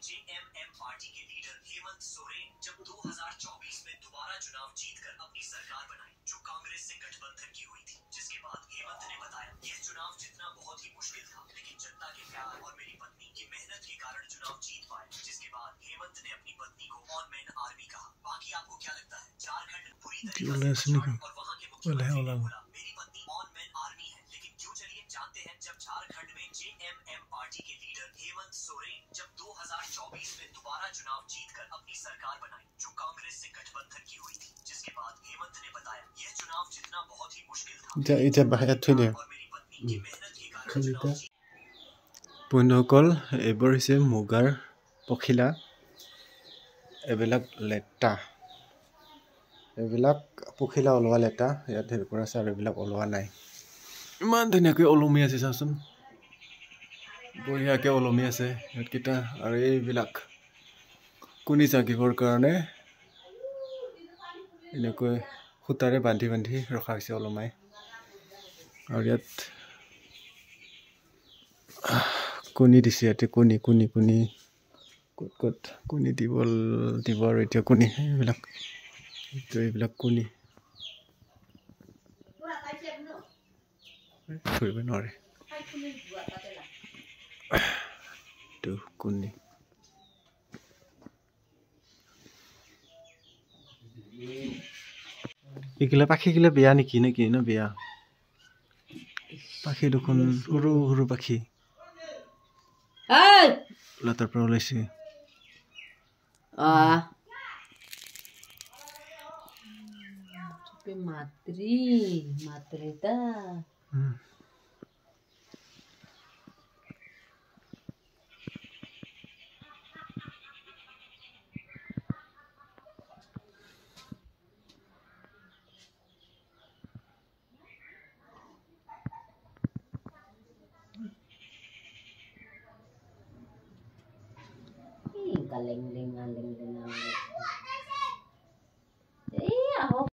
JMM party के leader Hemant Soren जब 2024 में दोबारा चुनाव जीतकर अपनी सरकार बनाई, जो कांग्रेस से गठबंधन की हुई थी, जिसके बाद हेमंत ने बताया, यह चुनाव जीतना बहुत ही मुश्किल था, लेकिन जनता के प्यार और मेरी पत्नी की मेहनत के कारण चुनाव जीत पाए। जिसके बाद हेमंत ने अपनी पत्नी को ऑन मैन आर्मी कहा। बाकी आपको क्या लगता है? झारखंड पूरी तरीके से और वहाँ के मुख्यमंत्री ने बोला, मेरी पत्नी ऑन मैन आर्मी है। लेकिन क्यों? चलिए जानते हैं। जब झारखंड में जेएमएम पार्टी के लीडर हेमंत सोरेन जब 2024 में दोबारा चुनाव जीतकर अपनी सरकार बनाई, जो कांग्रेस से गठबंधन की हुई थी, जिसके बाद हेमंत ने बताया, यह चुनाव जीतना बहुत ही मुश्किल था, और मेरी पत्नी की मेहनत के कारण चुनाव जीत। বন্ধুসকল এইবোৰ হৈছে মুগাৰ পখিলা এইবিলাক লেটা এইবিলাক পখিলা ওলোৱা লেটা ইয়াত হেৰিবোৰ আছে আৰু এইবিলাক ওলোৱা নাই ইমান ধুনীয়াকৈ ওলমি আছে চাওচোন বঢ়িয়াকৈ ওলমি আছে ইয়াতকেইটা আৰু এইবিলাক কুনি জাগিবৰ কাৰণে এনেকৈ সূতাৰে বান্ধি বান্ধি ৰখা হৈছে ওলমাই আৰু ইয়াত কুনি দিছে ইয়াতে কুনি কুনি কুনি ক'ত ক'ত কুনি দিব আৰু এতিয়া কুনি এইবিলাক কুনি ধৰিব নোৱাৰে এইটো কুনি এইগিলা পাখিগিলা বেয়া নেকি নেকি ন বেয়া পাখি দেখোন সৰু সৰু পাখি লাটাৰ পৰা ওলাইছে Matrita. Kaleng-lengan